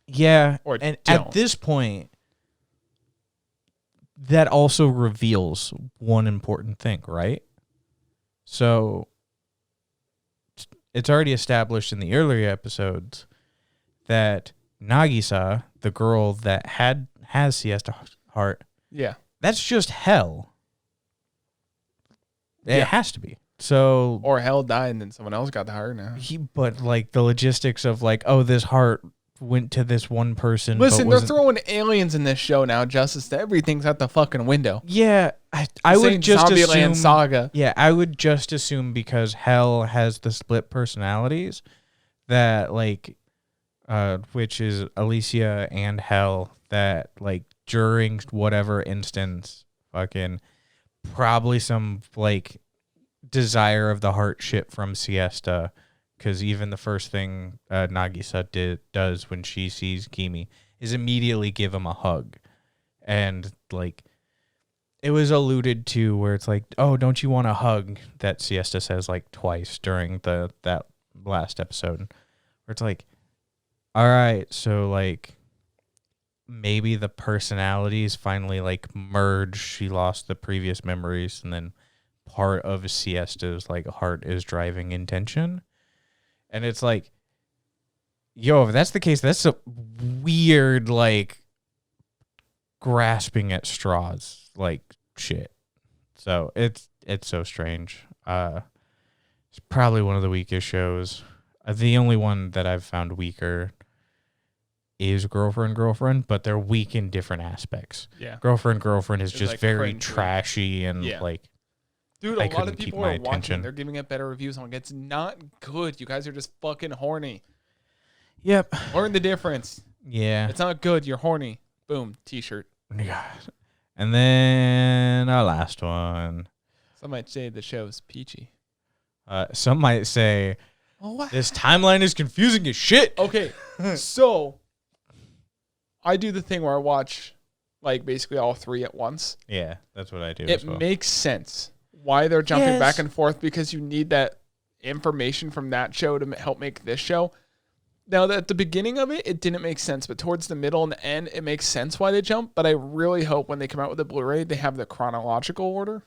Yeah, or and don't. At this point, that also reveals one important thing, right? So it's already established in the earlier episodes that Nagisa, the girl that has siesta heart, Yeah, that's just hell. It Yeah. has to be. So or hell died and then someone else got the heart now. but like the logistics of like, oh, this heart went to this one person. Listen, but they're wasn't- throwing aliens in this show now, Justice. Everything's out the fucking window. Yeah, I This would ain't just Zombieland assume. Saga. Yeah, I would just assume because Hell has the split personalities that like, which is Alicia and Hell, that like during whatever instance, fucking probably some like desire of the heart shit from Siesta, because even the first thing Nagisa does when she sees Kimi is immediately give him a hug, and like it was alluded to where it's like, oh, don't you want a hug? That Siesta says like twice during that last episode, where it's like, all right, so like maybe the personalities finally like merge. She lost the previous memories, and then part of Siesta's like heart is driving intention. And it's like, yo, if that's the case, that's a weird like grasping at straws like shit. So it's so strange. It's probably one of the weakest shows. The only one that I've found weaker is Girlfriend, but they're weak in different aspects. Yeah. Girlfriend is It's just like very cringy. trashy and Yeah. like, Dude, I a lot couldn't of keep people my are watching. attention. They're giving it better reviews. I'm like, it's not good. You guys are just fucking horny. yep. Learn the difference. Yeah. It's not good. You're horny. Boom. T-shirt. Yeah. And then our last one. Some might say the show's peachy. Some might say Oh, what? this timeline is confusing as shit. Okay. So, I do the thing where I watch, like, basically all three at once. Yeah, that's what I do It as well. makes sense why they're jumping Yes. back and forth, because you need that information from that show to help make this show. Now, at the beginning of it, it didn't make sense, but towards the middle and the end, it makes sense why they jump. But I really hope when they come out with the Blu-ray, they have the chronological order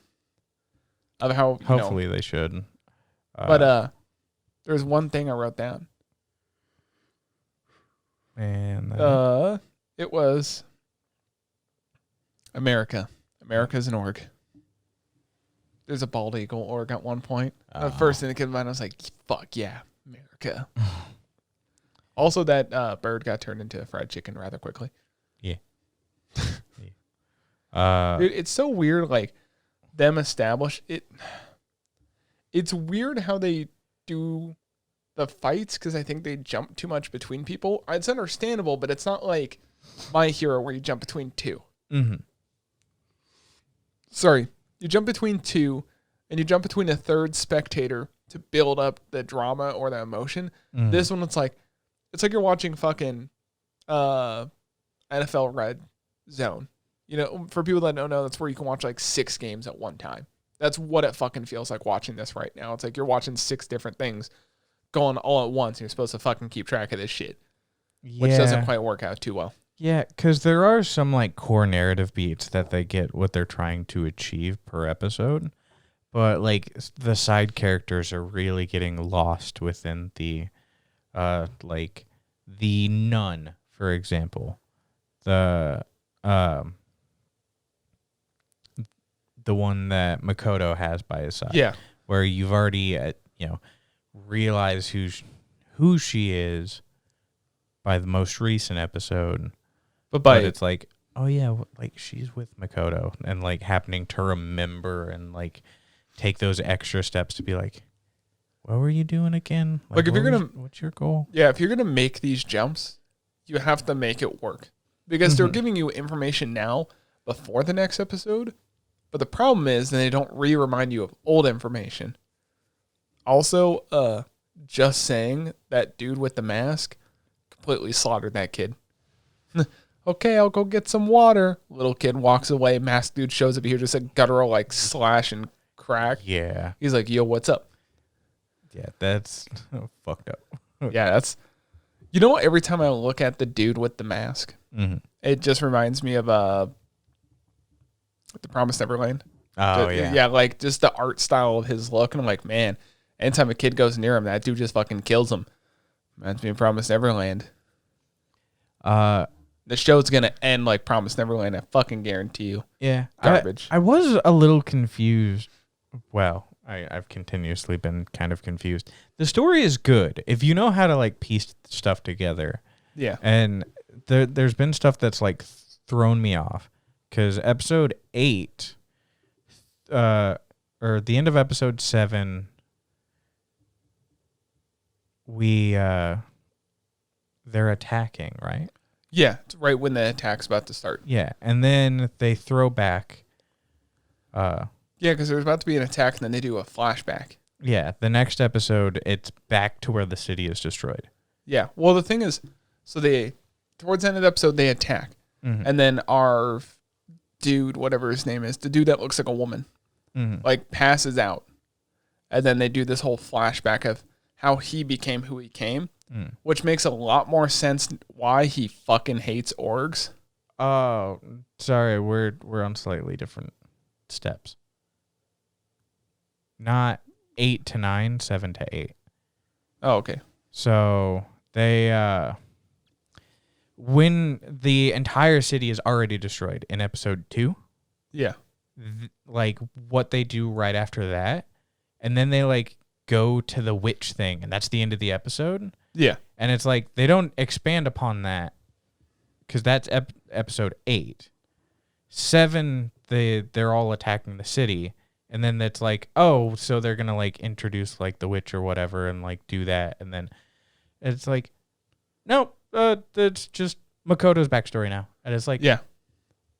of how, Hopefully they should. But there's one thing I wrote down. And It was America. America's an org. There's a bald eagle org at one point. The first thing that came to mind, I was like, fuck yeah, America. Also, that bird got turned into fried chicken rather quickly. yeah. Dude, it's so weird, like, them establish it. It's weird how they do the fights, because I think they jump too much between people. It's understandable, but it's not like My Hero where you jump between two. Mm-hmm. Sorry, you jump between two, and you jump between a third spectator to build up the drama or the emotion. Mm. This one, it's like you're watching fucking NFL Red Zone. You know, for people that don't know, that's where you can watch like 6 games at one time. That's what it fucking feels like watching this right now. It's like you're watching 6 different things going all at once, and you're supposed to fucking keep track of this shit, which doesn't quite work out too well. Yeah, because there are some like core narrative beats that they get what they're trying to achieve per episode, but like the side characters are really getting lost within the, like the nun, for example, the one that Makoto has by his side. Yeah. Where you've already, realized who she is by the most recent episode. But it's like, oh yeah, like she's with Makoto, and like happening to remember and like take those extra steps to be like, what were you doing again? Like if you're gonna, what's your goal? Yeah, if you're gonna make these jumps, you have to make it work, because they're giving you information now before the next episode. But the problem is that they don't remind you of old information. Also, just saying that dude with the mask completely slaughtered that kid. Okay, I'll go get some water. Little kid walks away. Masked dude shows up here, just a guttural like slash and crack. Yeah. He's like, yo, what's up? Yeah, that's fucked up. Yeah, that's... You know what? Every time I look at the dude with the mask, it just reminds me of The Promised Neverland. Oh, yeah. Yeah, like just the art style of his look. And I'm like, man, anytime a kid goes near him, that dude just fucking kills him. Reminds me of Promised Neverland. The show's going to end like Promised Neverland. I fucking guarantee you. Yeah. Garbage. I was a little confused. Well, I've continuously been kind of confused. The story is good if you know how to like piece stuff together. Yeah. And there's been stuff that's like thrown me off because episode 8, or the end of episode 7, they're attacking, right? Yeah, it's right when the attack's about to start. Yeah, and then they throw back. Yeah, because there's about to be an attack, and then they do a flashback. Yeah, the next episode, it's back to where the city is destroyed. Yeah, well, the thing is, so towards the end of the episode, they attack. And then our dude, whatever his name is, the dude that looks like a woman, like passes out. And then they do this whole flashback of how he became who he came, which makes a lot more sense why he fucking hates orgs. Oh, sorry, we're on slightly different steps. Not 8 to 9, 7 to 8. Oh, okay. So they when the entire city is already destroyed in episode 2. Yeah. Like what they do right after that, and then they like go to the witch thing, and that's the end of the episode. Yeah. And it's like they don't expand upon that because that's episode 8. 7, they're all attacking the city, and then it's like, oh, so they're gonna like introduce like the witch or whatever and like do that, and then it's like, nope, that's just Makoto's backstory now, and it's like, yeah,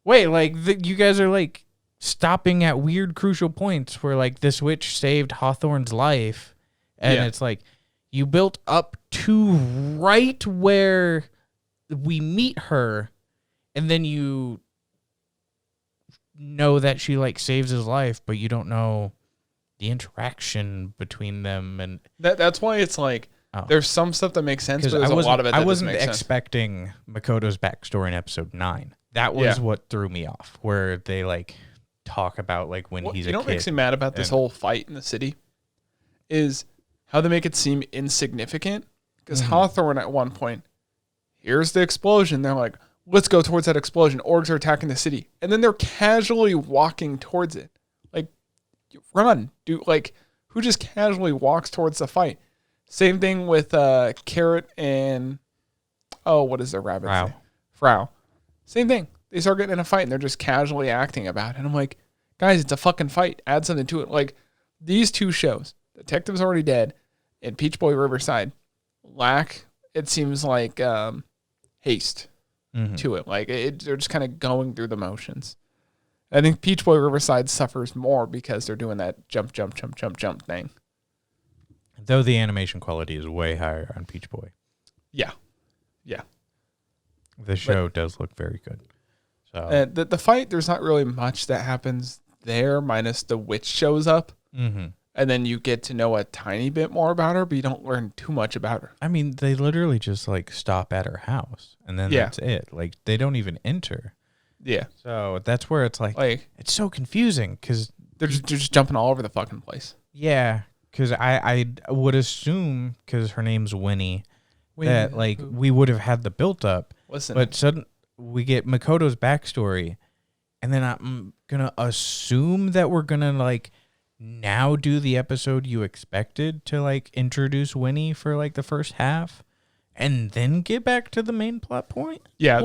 wait, like you guys are like stopping at weird crucial points where like this witch saved Hawthorne's life, and it's like you built up to right where we meet her, and then you know that she like saves his life, but you don't know the interaction between them, and that's why it's like there's some stuff that makes sense, but there's a lot of it that doesn't make sense. I wasn't expecting Makoto's backstory in episode 9. That was what threw me off, where they like talk about like when he's a kid. You know what makes me mad about this whole fight in the city is how they make it seem insignificant. Because Hawthorne at one point, here's the explosion. They're like, let's go towards that explosion. Orgs are attacking the city. And then they're casually walking towards it. Like, run. Dude, like, who just casually walks towards the fight? Same thing with Carrot and, what is their rabbit's name? Frau. Same thing. They start getting in a fight and they're just casually acting about it. And I'm like, guys, it's a fucking fight. Add something to it. Like, these two shows, Detective's Already Dead and Peach Boy Riverside, lack, it seems like, haste to it. Like, they're just kind of going through the motions. I think Peach Boy Riverside suffers more because they're doing that jump thing. Though the animation quality is way higher on Peach Boy. Yeah. The show does look very good. So the fight, there's not really much that happens there, minus the witch shows up. And then you get to know a tiny bit more about her, but you don't learn too much about her. I mean, they literally just like stop at her house, and then that's it. Like, they don't even enter. Yeah. So that's where it's like it's so confusing because they're just jumping all over the fucking place. Yeah, because I would assume, because her name's Winnie, that like we would have had the built up. But suddenly we get Makoto's backstory, and then I'm gonna assume that we're gonna like now do the episode you expected to like introduce Winnie for like the first half, and then get back to the main plot point. Yeah,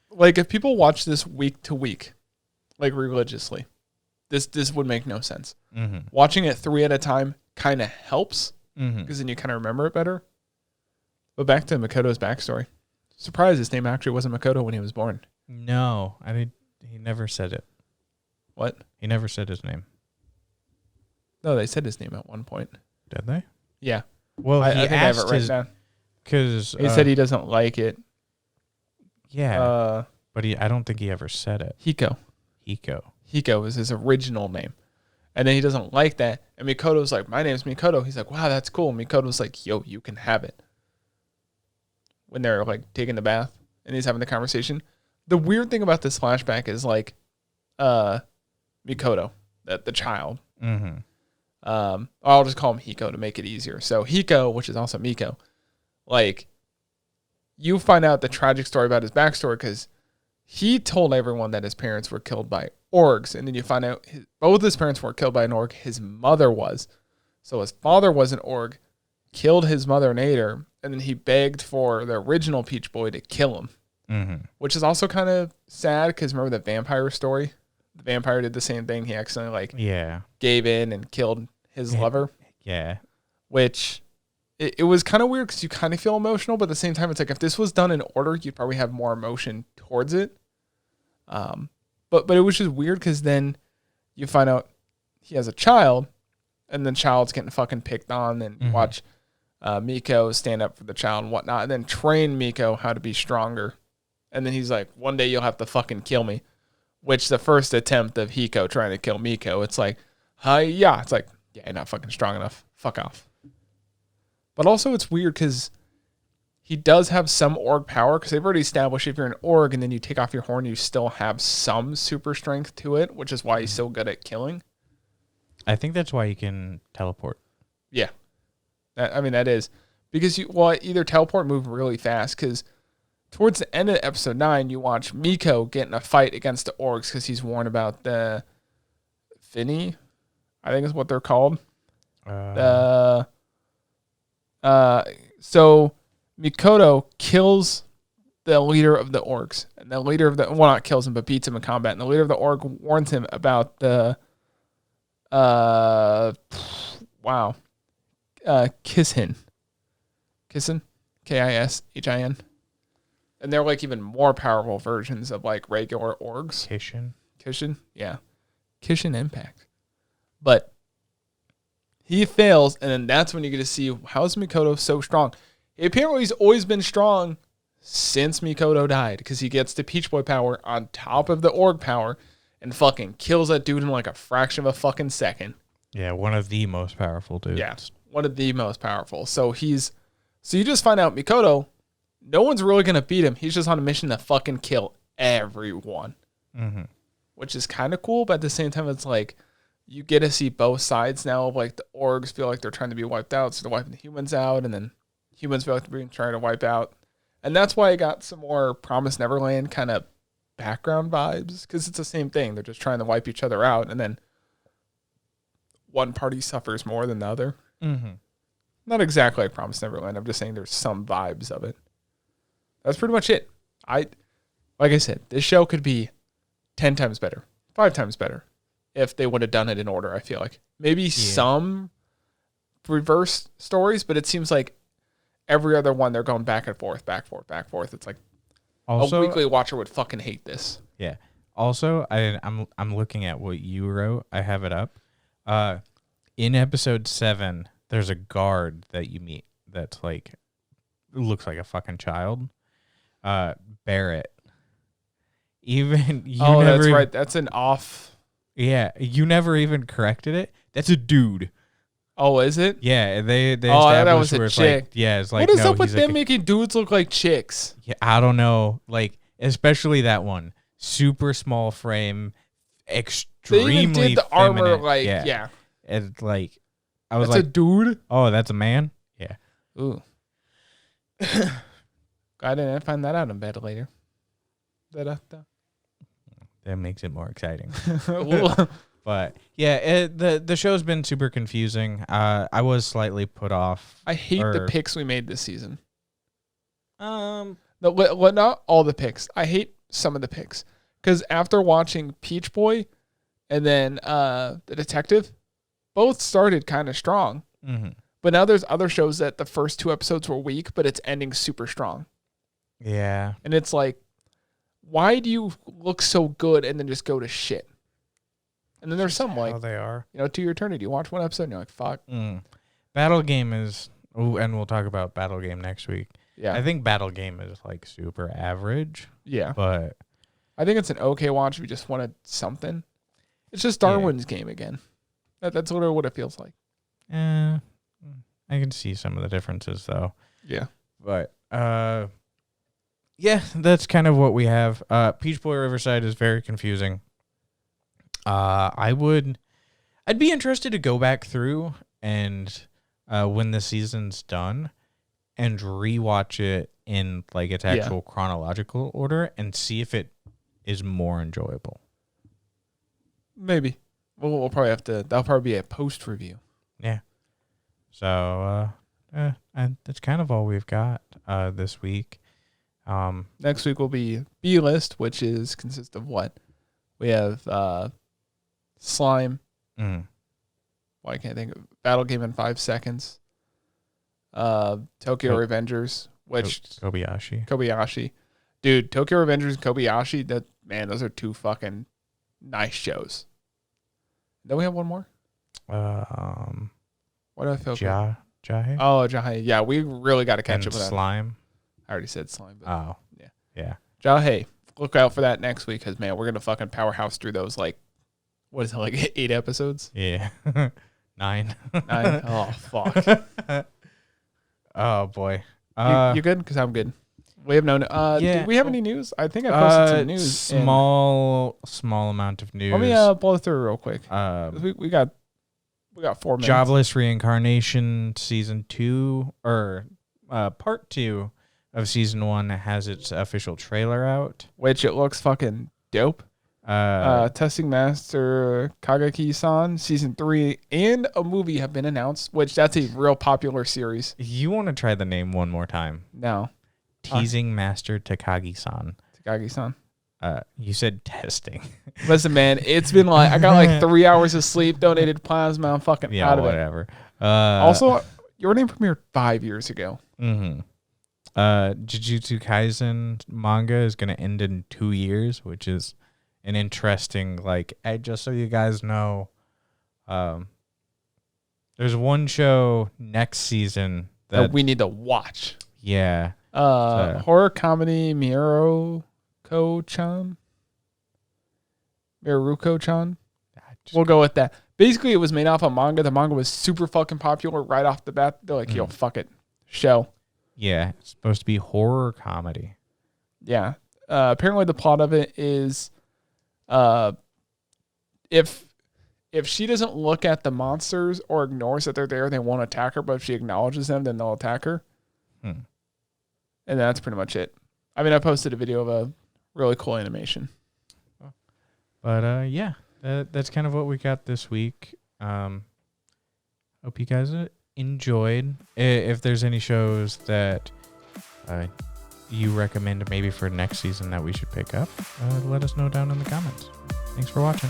like if people watch this week to week, like religiously, this would make no sense. Watching it 3 at a time kind of helps because then you kind of remember it better. But back to Makoto's backstory. Surprised his name actually wasn't Makoto when he was born. No, he never said it. What? He never said his name. No, they said his name at one point. Did they? Yeah. Well, I think I have it written down. Because he said he doesn't like it. Yeah. But I don't think he ever said it. Hiko. Hiko is his original name. And then he doesn't like that. And Mikoto's like, my name's Mikoto. He's like, wow, that's cool. Mikoto's like, yo, you can have it. When they're like taking the bath and he's having the conversation. The weird thing about this flashback is like Mikoto, the child. Mm-hmm. I'll just call him Hiko to make it easier. So Hiko, which is also Miko, like you find out the tragic story about his backstory because he told everyone that his parents were killed by orgs. And then you find out both his parents were killed by an org. His mother was. So his father was an org, killed his mother and ate her. And then he begged for the original Peach Boy to kill him. Mm-hmm. Which is also kind of sad because remember the vampire story? The vampire did the same thing. He accidentally gave in and killed his lover. Yeah. Which it was kind of weird because you kind of feel emotional, but at the same time, it's like if this was done in order, you'd probably have more emotion towards it. But it was just weird because then you find out he has a child, and the child's getting fucking picked on, and you watch Miko stand up for the child and whatnot, and then train Miko how to be stronger. And then he's like, one day you'll have to fucking kill me. Which the first attempt of Hiko trying to kill Miko, it's like, yeah. It's like, yeah, you're not fucking strong enough. Fuck off. But also it's weird because he does have some org power because they've already established if you're an org and then you take off your horn, you still have some super strength to it, which is why he's so good at killing. I think that's why you can teleport. Yeah. That is. Because you either teleport or move really fast because towards the end of episode 9, you watch Miko get in a fight against the orgs because he's warned about the Finny, I think is what they're called. So Mikoto kills the leader of the orgs, and the leader of not kills him, but beats him in combat. And the leader of the org warns him about the Kishin, Kishin. And they're like even more powerful versions of like regular orgs. Kishin, yeah. Kishin Impact. But he fails, and then that's when you get to see how is Mikoto so strong. Apparently he's always been strong since Mikoto died, because he gets the Peach Boy power on top of the org power and fucking kills that dude in like a fraction of a fucking second. Yeah, one of the most powerful dudes. Yeah, one of the most powerful. So you just find out Mikoto, no one's really going to beat him. He's just on a mission to fucking kill everyone. Mm-hmm. Which is kind of cool, but at the same time, it's like, you get to see both sides now of like the orgs feel like they're trying to be wiped out, so they're wiping the humans out, and then humans feel like they're being trying to wipe out. And that's why I got some more Promised Neverland kind of background vibes, because it's the same thing. They're just trying to wipe each other out, and then one party suffers more than the other. Mm-hmm. Not exactly like Promised Neverland. I'm just saying there's some vibes of it. That's pretty much it. Like I said, this show could be 10 times better, 5 times better if they would have done it in order, I feel like. Maybe some reverse stories, but it seems like every other one, they're going back and forth, back, forth, back, forth. It's like also, a weekly watcher would fucking hate this. Yeah. Also, I'm looking at what you wrote. I have it up. In episode 7, there's a guard that you meet that's like, looks like a fucking child. Barrett. That's right. That's an off. Yeah, you never even corrected it. That's a dude. Oh, is it? Yeah, they established that was a where chick. Like, yeah, it's like, what is up with them making dudes look like chicks? Yeah, I don't know. Like, especially that one, super small frame, extremely. They even did the feminine. Armor like yeah. And like, I was that's like, a dude. Oh, that's a man. Yeah. Ooh. I didn't find that out in bed later. That makes it more exciting. But yeah, the show's been super confusing. I was slightly put off. I hate the picks we made this season. Not all the picks. I hate some of the picks because after watching Peach Boy and then the Detective, both started kind of strong. Mm-hmm. But now there's other shows that the first 2 episodes were weak, but it's ending super strong. Yeah, and it's like, why do you look so good and then just go to shit? And then there's some like, they are, To Your Eternity. You watch 1 episode and you're like, fuck. Battle Game is, and we'll talk about Battle Game next week. Yeah. I think Battle Game is like super average. Yeah. But I think it's an okay watch if you just wanted something. It's just Darwin's game again. That's literally what it feels like. I can see some of the differences though. Yeah. But yeah, that's kind of what we have. Peach Boy Riverside is very confusing. I'd be interested to go back through and when the season's done and rewatch it in like its actual chronological order and see if it is more enjoyable. Maybe. We'll probably have to. That'll probably be a post review. Yeah. So and that's kind of all we've got this week. Next week will be B list, which consists of what? We have Slime. Why can't I think of Battle Game in 5 seconds? Tokyo Revengers, which Kobayashi. Dude, Tokyo Revengers and Kobayashi, those are two fucking nice shows. Don't we have one more? What do I feel? Jahe? Oh, Jahe. Yeah, we really got to catch up with that. Slime. I already said Slime. But Oh. Yeah. Jahe. Look out for that next week because, man, we're going to fucking powerhouse through those, like, what is it, like 8 episodes? Yeah. 9. 9. Oh, fuck. Oh, boy. You good? Because I'm good. We have no. Do we have any news? I think I posted some news. Small amount of news. Let me blow through real quick. We got 4 minutes. Jobless Reincarnation season 2 or part 2 of season 1 has its official trailer out, which it looks fucking dope. Testing Master Kagaki-san season 3 and a movie have been announced, which that's a real popular series. You want to try the name one more time? No. Teasing Master Takagi-san. Takagi-san. You said testing. Listen, man, it's been like I got like 3 hours of sleep, donated plasma. I'm fucking out of whatever. Also, Your Name premiered 5 years ago. Mm-hmm. Jujutsu Kaisen manga is going to end in 2 years, which is an interesting, just so you guys know, there's one show next season that we need to watch. Yeah. Horror comedy Miruko-chan. We'll go with that. Basically, it was made off a manga. The manga was super fucking popular right off the bat. They're like, yo, fuck it. Show. Yeah. It's supposed to be horror comedy. Yeah. Apparently, the plot of it is if she doesn't look at the monsters or ignores that they're there, they won't attack her. But if she acknowledges them, then they'll attack her. And that's pretty much it. I mean, I posted a video of a really cool animation. But yeah, that's kind of what we got this week. Hope you guys enjoyed. If there's any shows that you recommend maybe for next season that we should pick up, let us know down in the comments. Thanks for watching.